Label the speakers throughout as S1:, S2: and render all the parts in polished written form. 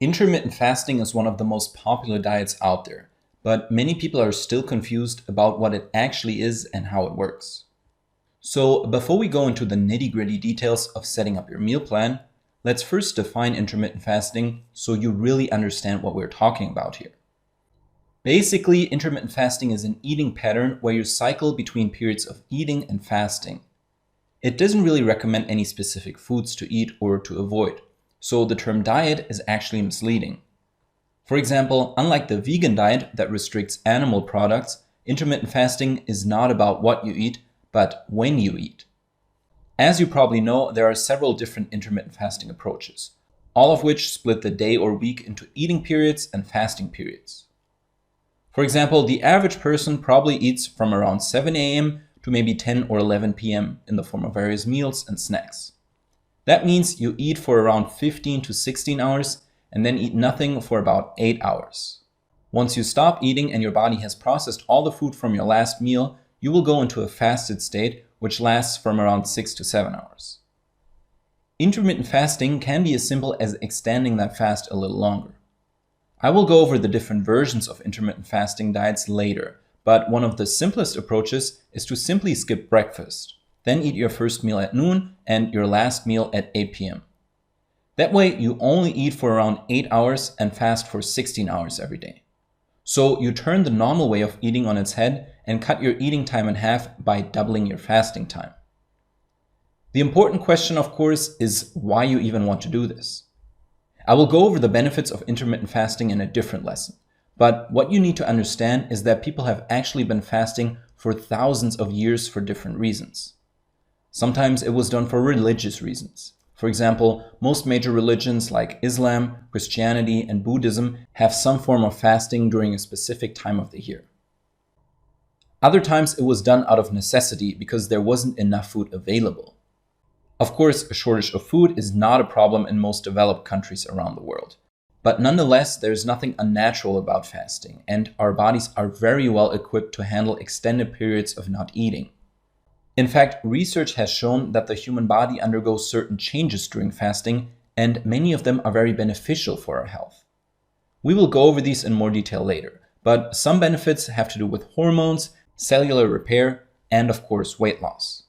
S1: Intermittent fasting is one of the most popular diets out there, but many people are still confused about what it actually is and how it works. So before we go into the nitty-gritty details of setting up your meal plan, let's first define intermittent fasting so you really understand what we're talking about here. Basically, intermittent fasting is an eating pattern where you cycle between periods of eating and fasting. It doesn't really recommend any specific foods to eat or to avoid, so the term diet is actually misleading. For example, unlike the vegan diet that restricts animal products, intermittent fasting is not about what you eat, but when you eat. As you probably know, there are several different intermittent fasting approaches, all of which split the day or week into eating periods and fasting periods. For example, the average person probably eats from around 7 a.m. to maybe 10 or 11 p.m. in the form of various meals and snacks. That means you eat for around 15 to 16 hours and then eat nothing for about 8 hours. Once you stop eating and your body has processed all the food from your last meal, you will go into a fasted state, which lasts from around 6 to 7 hours. Intermittent fasting can be as simple as extending that fast a little longer. I will go over the different versions of intermittent fasting diets later, but one of the simplest approaches is to simply skip breakfast, then eat your first meal at noon and your last meal at 8 p.m. That way, you only eat for around 8 hours and fast for 16 hours every day. So you turn the normal way of eating on its head and cut your eating time in half by doubling your fasting time. The important question, of course, is why you even want to do this. I will go over the benefits of intermittent fasting in a different lesson, but what you need to understand is that people have actually been fasting for thousands of years for different reasons. Sometimes it was done for religious reasons. For example, most major religions like Islam, Christianity, and Buddhism have some form of fasting during a specific time of the year. Other times it was done out of necessity because there wasn't enough food available. Of course, a shortage of food is not a problem in most developed countries around the world. But nonetheless, there's nothing unnatural about fasting, and our bodies are very well equipped to handle extended periods of not eating. In fact, research has shown that the human body undergoes certain changes during fasting, and many of them are very beneficial for our health. We will go over these in more detail later, but some benefits have to do with hormones, cellular repair, and of course, weight loss.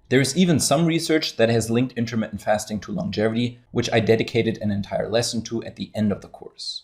S1: There is even some research that has linked intermittent fasting to longevity, which I dedicated an entire lesson to at the end of the course.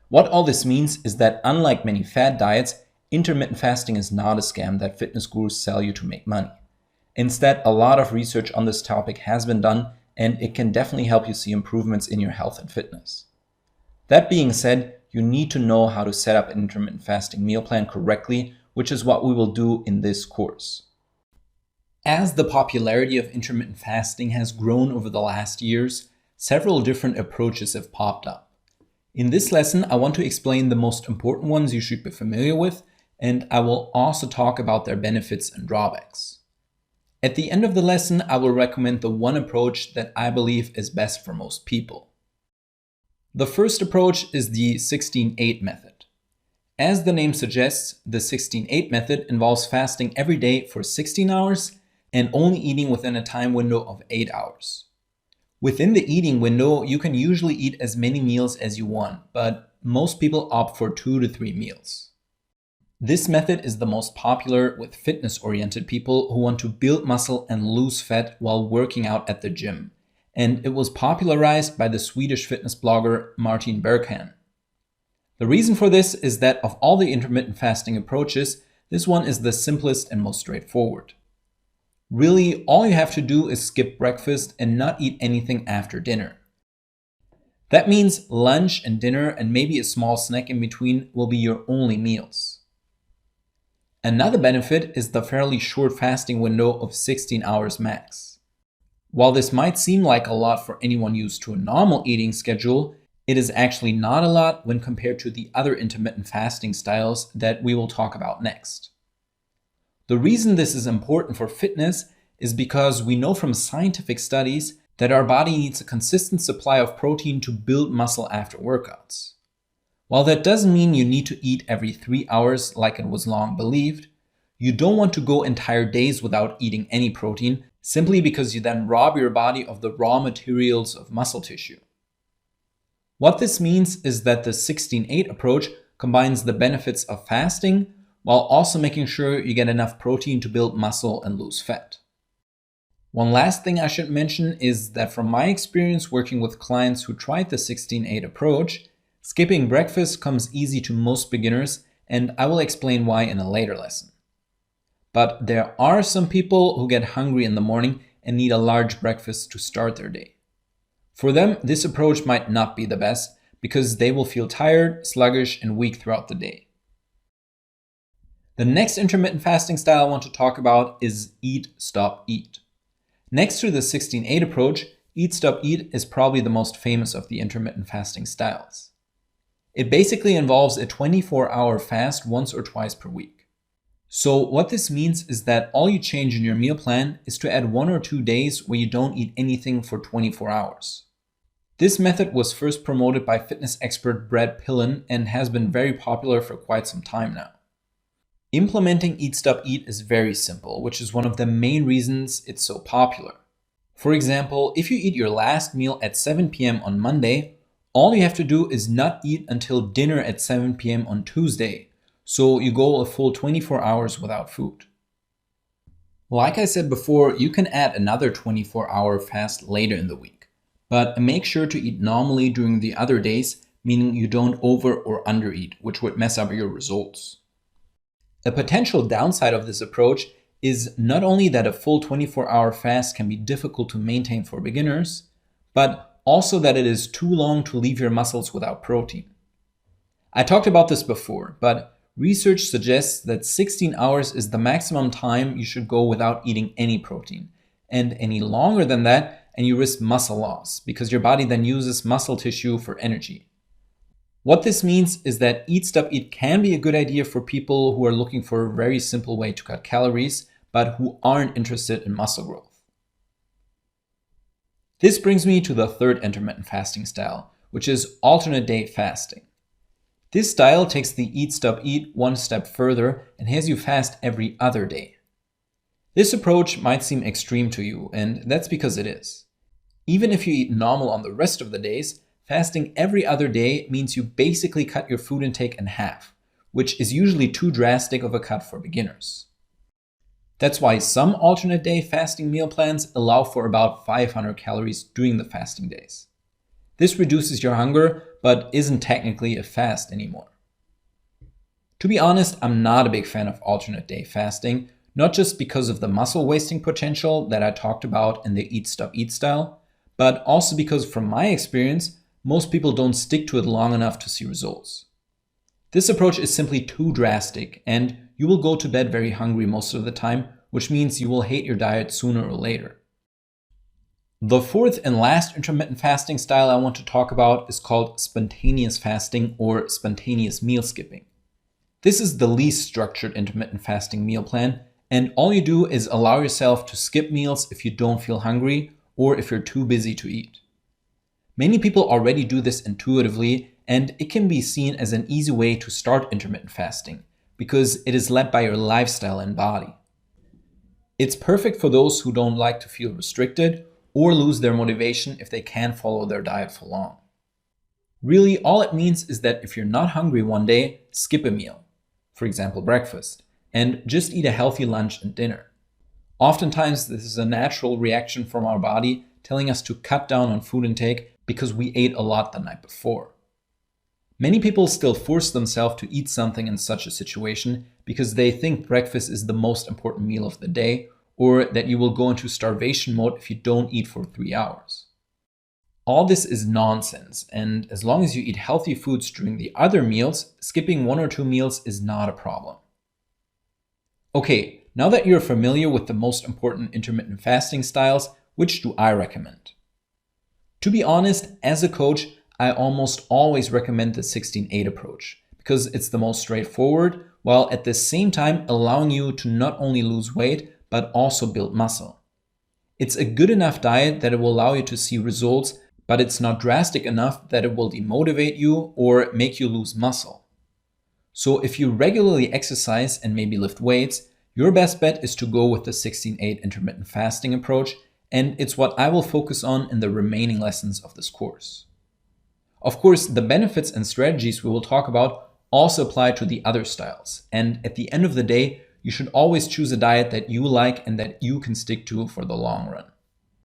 S1: What all this means is that unlike many fad diets, intermittent fasting is not a scam that fitness gurus sell you to make money. Instead, a lot of research on this topic has been done, and it can definitely help you see improvements in your health and fitness. That being said, you need to know how to set up an intermittent fasting meal plan correctly, which is what we will do in this course. As the popularity of intermittent fasting has grown over the last years, several different approaches have popped up. In this lesson, I want to explain the most important ones you should be familiar with, and I will also talk about their benefits and drawbacks. At the end of the lesson, I will recommend the one approach that I believe is best for most people. The first approach is the 16-8 method. As the name suggests, the 16-8 method involves fasting every day for 16 hours and only eating within a time window of 8 hours. Within the eating window, you can usually eat as many meals as you want, but most people opt for 2 to 3 meals. This method is the most popular with fitness-oriented people who want to build muscle and lose fat while working out at the gym, and it was popularized by the Swedish fitness blogger Martin Berghan. The reason for this is that of all the intermittent fasting approaches, this one is the simplest and most straightforward. Really, all you have to do is skip breakfast and not eat anything after dinner. That means lunch and dinner and maybe a small snack in between will be your only meals. Another benefit is the fairly short fasting window of 16 hours max. While this might seem like a lot for anyone used to a normal eating schedule, it is actually not a lot when compared to the other intermittent fasting styles that we will talk about next. The reason this is important for fitness is because we know from scientific studies that our body needs a consistent supply of protein to build muscle after workouts. While that doesn't mean you need to eat every 3 hours like it was long believed, you don't want to go entire days without eating any protein simply because you then rob your body of the raw materials of muscle tissue. What this means is that the 16-8 approach combines the benefits of fasting while also making sure you get enough protein to build muscle and lose fat. One last thing I should mention is that from my experience working with clients who tried the 16-8 approach, skipping breakfast comes easy to most beginners, and I will explain why in a later lesson. But there are some people who get hungry in the morning and need a large breakfast to start their day. For them, this approach might not be the best because they will feel tired, sluggish, and weak throughout the day. The next intermittent fasting style I want to talk about is Eat, Stop, Eat. Next to the 16-8 approach, Eat, Stop, Eat is probably the most famous of the intermittent fasting styles. It basically involves a 24-hour fast once or twice per week. So what this means is that all you change in your meal plan is to add 1 or 2 days where you don't eat anything for 24 hours. This method was first promoted by fitness expert Brad Pillen and has been very popular for quite some time now. Implementing Eat, Stop, Eat is very simple, which is one of the main reasons it's so popular. For example, if you eat your last meal at 7 p.m. on Monday, all you have to do is not eat until dinner at 7 p.m. on Tuesday, so you go a full 24 hours without food. Like I said before, you can add another 24-hour fast later in the week, but make sure to eat normally during the other days, meaning you don't over or undereat, which would mess up your results. A potential downside of this approach is not only that a full 24-hour fast can be difficult to maintain for beginners, but also that it is too long to leave your muscles without protein. I talked about this before, but research suggests that 16 hours is the maximum time you should go without eating any protein, and any longer than that, and you risk muscle loss because your body then uses muscle tissue for energy. What this means is that Eat, Stop, Eat can be a good idea for people who are looking for a very simple way to cut calories, but who aren't interested in muscle growth. This brings me to the third intermittent fasting style, which is alternate day fasting. This style takes the Eat, Stop, Eat one step further and has you fast every other day. This approach might seem extreme to you, and that's because it is. Even if you eat normal on the rest of the days, fasting every other day means you basically cut your food intake in half, which is usually too drastic of a cut for beginners. That's why some alternate day fasting meal plans allow for about 500 calories during the fasting days. This reduces your hunger, but isn't technically a fast anymore. To be honest, I'm not a big fan of alternate day fasting, not just because of the muscle wasting potential that I talked about in the Eat, Stop, Eat style, but also because from my experience, most people don't stick to it long enough to see results. This approach is simply too drastic, and you will go to bed very hungry most of the time, which means you will hate your diet sooner or later. The fourth and last intermittent fasting style I want to talk about is called spontaneous fasting or spontaneous meal skipping. This is the least structured intermittent fasting meal plan, and all you do is allow yourself to skip meals if you don't feel hungry or if you're too busy to eat. Many people already do this intuitively, and it can be seen as an easy way to start intermittent fasting because it is led by your lifestyle and body. It's perfect for those who don't like to feel restricted or lose their motivation if they can't follow their diet for long. Really, all it means is that if you're not hungry one day, skip a meal, for example breakfast, and just eat a healthy lunch and dinner. Oftentimes, this is a natural reaction from our body telling us to cut down on food intake because we ate a lot the night before. Many people still force themselves to eat something in such a situation because they think breakfast is the most important meal of the day, or that you will go into starvation mode if you don't eat for 3 hours. All this is nonsense, and as long as you eat healthy foods during the other meals, skipping 1 or 2 meals is not a problem. Okay, now that you're familiar with the most important intermittent fasting styles, which do I recommend? To be honest, as a coach, I almost always recommend the 16-8 approach because it's the most straightforward, while at the same time allowing you to not only lose weight, but also build muscle. It's a good enough diet that it will allow you to see results, but it's not drastic enough that it will demotivate you or make you lose muscle. So if you regularly exercise and maybe lift weights, your best bet is to go with the 16-8 intermittent fasting approach, and it's what I will focus on in the remaining lessons of this course. Of course, the benefits and strategies we will talk about also apply to the other styles. And at the end of the day, you should always choose a diet that you like and that you can stick to for the long run.